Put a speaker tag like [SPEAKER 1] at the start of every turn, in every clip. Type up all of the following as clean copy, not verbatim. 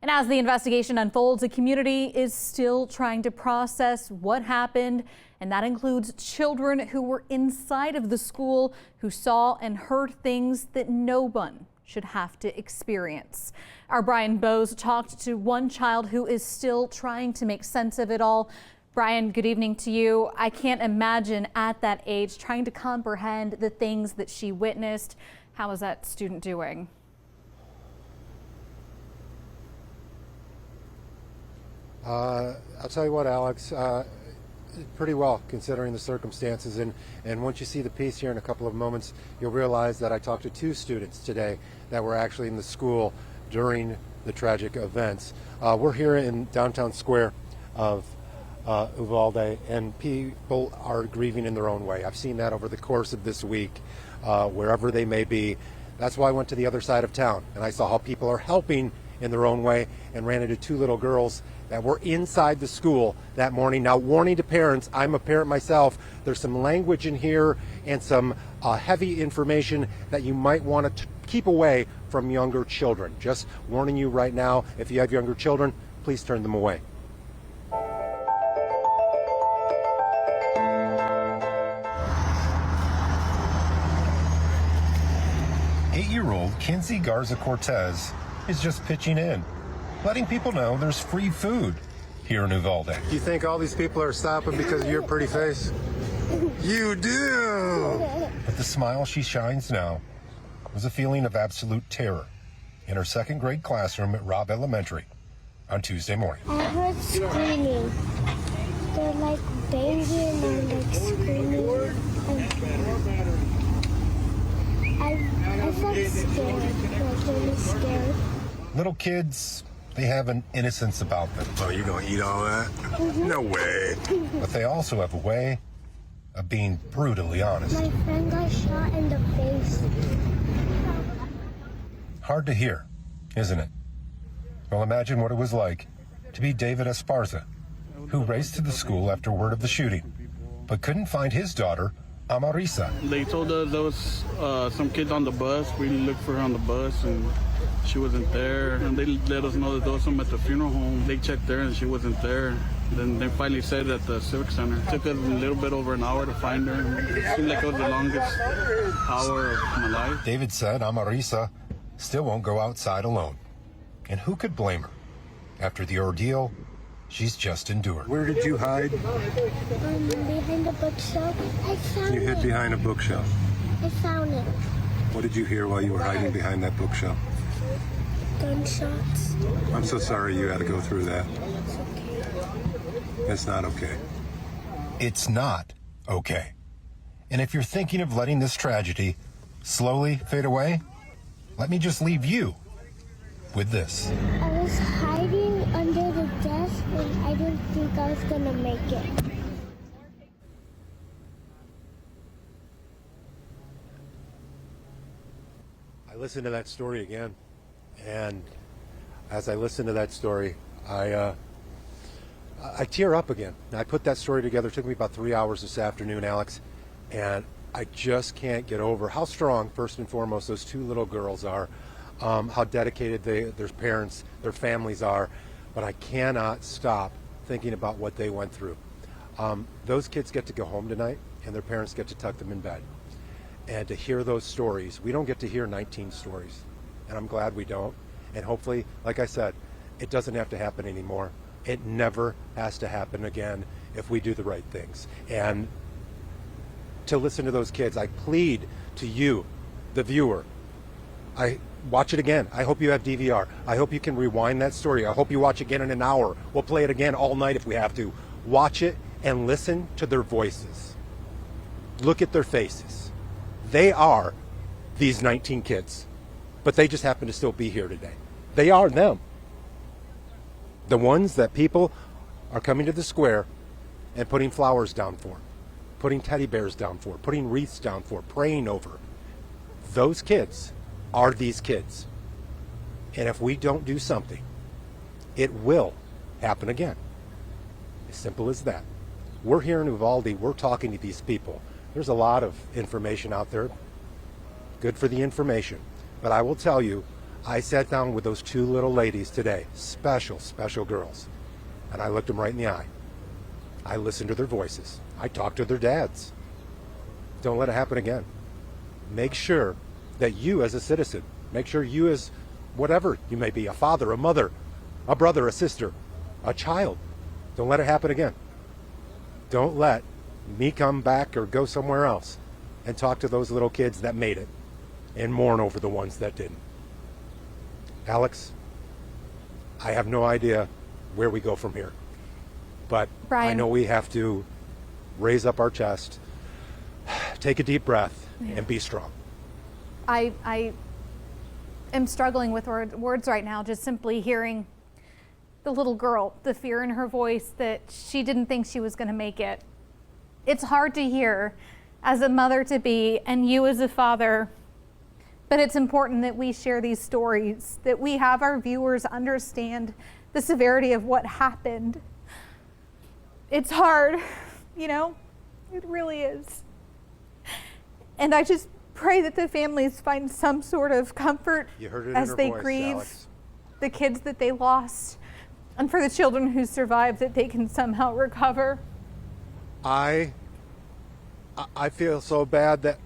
[SPEAKER 1] And as the investigation unfolds, the community is still trying to process what happened, and that includes children who were inside of the school who saw and heard things that no one should have to experience. Our Brian Bose talked to one child who is still trying to make sense of it all. Brian, good evening to you. I can't imagine at that age trying to comprehend the things that she witnessed. How is that student doing?
[SPEAKER 2] I'll tell you what, Alex, pretty well considering the circumstances. And once you see the piece here in a couple of moments, you'll realize that I talked to two students today that were actually in the school during the tragic events. We're here in downtown square of Uvalde, and people are grieving in their own way. I've seen that over the course of this week, wherever they may be. That's why I went to the other side of town, and I saw how people are helping in their own way, and ran into two little girls that were inside the school that morning. Now, warning to parents, I'm a parent myself, there's some language in here and some heavy information that you might want to keep away from younger children. Just warning you right now, if you have younger children, please turn them away.
[SPEAKER 3] Eight-year-old Kinsey Garza Cortez is just pitching in, letting people know there's free food here in Uvalde.
[SPEAKER 2] Do you think all these people are stopping because of your pretty face? You do!
[SPEAKER 3] But the smile she shines now was a feeling of absolute terror in her second grade classroom at Robb Elementary on Tuesday morning.
[SPEAKER 4] I heard screaming. They're like banging and like screaming. I felt scared, like really scared.
[SPEAKER 3] Little kids, they have an innocence about them.
[SPEAKER 2] Oh, you gonna eat all that? Mm-hmm. No way.
[SPEAKER 3] But they also have a way of being brutally honest.
[SPEAKER 4] My friend got shot in the face.
[SPEAKER 3] Hard to hear, isn't it? Well, imagine what it was like to be David Esparza, who raced to the school after word of the shooting, but couldn't find his daughter, Amarisa.
[SPEAKER 5] They told us there was some kids on the bus. We looked for her on the bus, and she wasn't there. And they let us know that there was some at the funeral home. They checked there, and she wasn't there. Then they finally said at the Civic Center. It took us a little bit over an hour to find her. It seemed like it was the longest hour of my life.
[SPEAKER 3] David said Amarisa still won't go outside alone. And who could blame her? After the ordeal she's just endured.
[SPEAKER 2] Where did you hide?
[SPEAKER 4] Behind the bookshelf. I found
[SPEAKER 2] You hid
[SPEAKER 4] it.
[SPEAKER 2] behind a bookshelf.
[SPEAKER 4] I found it.
[SPEAKER 2] What did you hear while you were hiding behind that bookshelf?
[SPEAKER 4] Gunshots.
[SPEAKER 2] I'm so sorry you had to go through that.
[SPEAKER 4] It's okay.
[SPEAKER 2] It's not okay.
[SPEAKER 3] It's not okay. And if you're thinking of letting this tragedy slowly fade away, let me just leave you with this.
[SPEAKER 4] I was hiding under the desk and I didn't think I was gonna make it.
[SPEAKER 2] I listened to that story again, and as I listened to that story, I tear up again. I put that story together. It took me about 3 hours this afternoon, Alex, and I just can't get over how strong, first and foremost, those two little girls are, how dedicated their parents, their families are, but I cannot stop thinking about what they went through. Those kids get to go home tonight, and their parents get to tuck them in bed. And to hear those stories, we don't get to hear 19 stories, and I'm glad we don't. And hopefully, like I said, it doesn't have to happen anymore. It never has to happen again if we do the right things. And to listen to those kids, I plead to you, the viewer, I watch it again. I hope you have DVR. I hope you can rewind that story. I hope you watch again in an hour. We'll play it again all night if we have to. Watch it and listen to their voices. Look at their faces. They are these 19 kids, but they just happen to still be here today. They are them. The ones that people are coming to the square and putting flowers down for, putting teddy bears down for, putting wreaths down for, praying over. Those kids are these kids. And if we don't do something, it will happen again. As simple as that. We're here in Uvalde. We're talking to these people. There's a lot of information out there. Good for the information. But I will tell you, I sat down with those two little ladies today, special, special girls, and I looked them right in the eye. I listened to their voices. I talked to their dads. Don't let it happen again. Make sure that you as a citizen, make sure you as whatever you may be, a father, a mother, a brother, a sister, a child, don't let it happen again. Don't let me come back or go somewhere else and talk to those little kids that made it and mourn over the ones that didn't. Alex, I have no idea where we go from here, but
[SPEAKER 1] Brian.
[SPEAKER 2] I know we have to raise up our chest, take a deep breath, and be strong.
[SPEAKER 1] I am struggling with words right now, just simply hearing the little girl, the fear in her voice that she didn't think she was going to make it. It's hard to hear as a mother-to-be and you as a father, but it's important that we share these stories, that we have our viewers understand the severity of what happened. It's hard, you know, it really is. And I just pray that the families find some sort of comfort
[SPEAKER 2] You heard it in
[SPEAKER 1] as
[SPEAKER 2] her
[SPEAKER 1] they
[SPEAKER 2] voice,
[SPEAKER 1] grieve
[SPEAKER 2] Alex.
[SPEAKER 1] the kids that they lost, and for the children who survived, that they can somehow recover.
[SPEAKER 2] I feel so bad that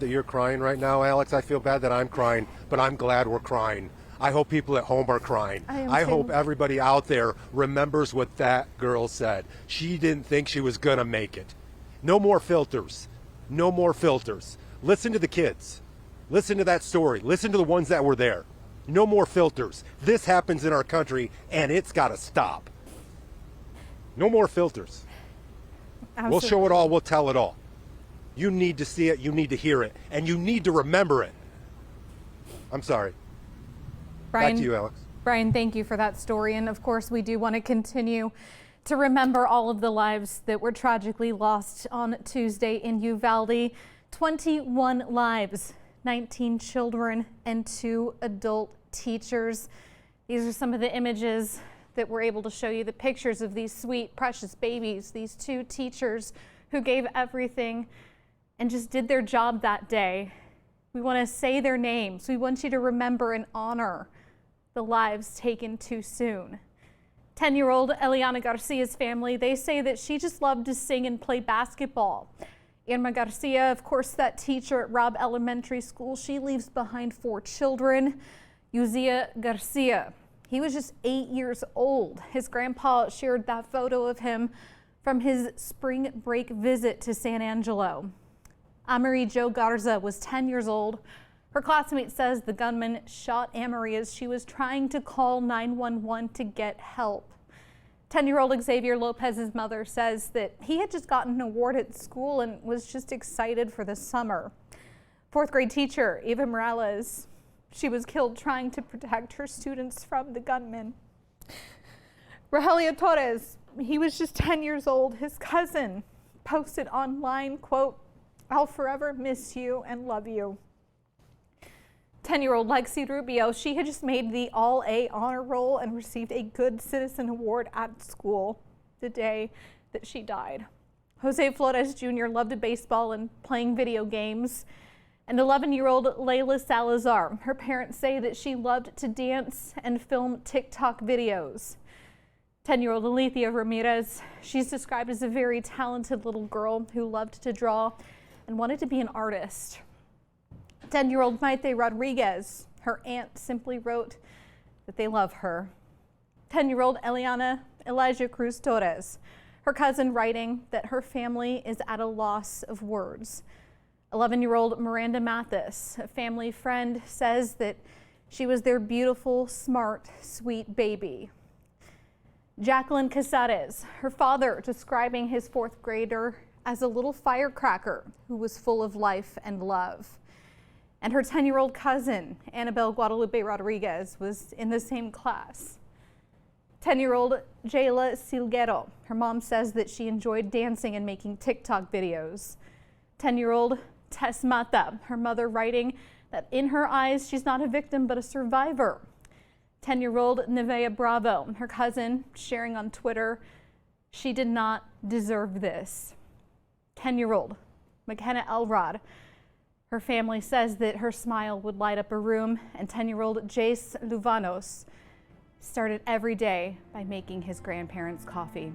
[SPEAKER 2] you're crying right now, Alex. I feel bad that I'm crying, but I'm glad we're crying. I hope people at home are crying.
[SPEAKER 1] I am
[SPEAKER 2] hope
[SPEAKER 1] too.
[SPEAKER 2] everybody out there remembers what that girl said. She didn't think she was gonna make it. No more filters. No more filters. Listen to the kids. Listen to that story. Listen to the ones that were there. No more filters. This happens in our country and it's gotta stop. No more filters. We'll show it all, we'll tell it all. You need to see it, you need to hear it, and you need to remember it. I'm sorry.
[SPEAKER 1] Brian,
[SPEAKER 2] Back to you, Alex.
[SPEAKER 1] Brian, thank you for that story. And of course, we do want to continue to remember all of the lives that were tragically lost on Tuesday in Uvalde. 21 lives, 19 children, and 2 adult teachers. These are some of the images that we're able to show you, the pictures of these sweet, precious babies, these 2 teachers who gave everything and just did their job that day. We want to say their names. We want you to remember and honor the lives taken too soon. 10-year-old Eliana Garcia's family, they say that she just loved to sing and play basketball. Irma Garcia, of course, that teacher at Robb Elementary School, she leaves behind 4 children. Uzia Garcia, he was just 8 years old. His grandpa shared that photo of him from his spring break visit to San Angelo. Amerie Jo Garza was 10 years old. Her classmate says the gunman shot Amerie as she was trying to call 911 to get help. 10-year-old Xavier Lopez's mother says that he had just gotten an award at school and was just excited for the summer. 4th grade teacher Eva Morales, she was killed trying to protect her students from the gunman. Rogelio Torres, he was just 10 years old. His cousin posted online, quote, "I'll forever miss you and love you." 10-year-old Lexi Rubio, she had just made the All-A honor roll and received a Good Citizen Award at school the day that she died. Jose Flores Jr. loved baseball and playing video games. And 11-year-old Layla Salazar, her parents say that she loved to dance and film TikTok videos. 10-year-old Alethea Ramirez, she's described as a very talented little girl who loved to draw and wanted to be an artist. 10-year-old Maite Rodriguez, her aunt simply wrote that they love her. 10-year-old Eliana Elijah Cruz Torres, her cousin writing that her family is at a loss of words. 11-year-old Miranda Mathis, a family friend, says that she was their beautiful, smart, sweet baby. Jacqueline Casares, her father describing his 4th grader as a little firecracker who was full of life and love. And her 10-year-old cousin, Annabelle Guadalupe Rodriguez, was in the same class. 10-year-old Jayla Silguero, her mom says that she enjoyed dancing and making TikTok videos. 10-year-old Tess Mata, her mother writing that in her eyes, she's not a victim but a survivor. 10-year-old Nevea Bravo, her cousin, sharing on Twitter, she did not deserve this. 10-year-old McKenna Elrod, Her family says that her smile would light up a room, and 10-year-old Jace Luvanos started every day by making his grandparents coffee.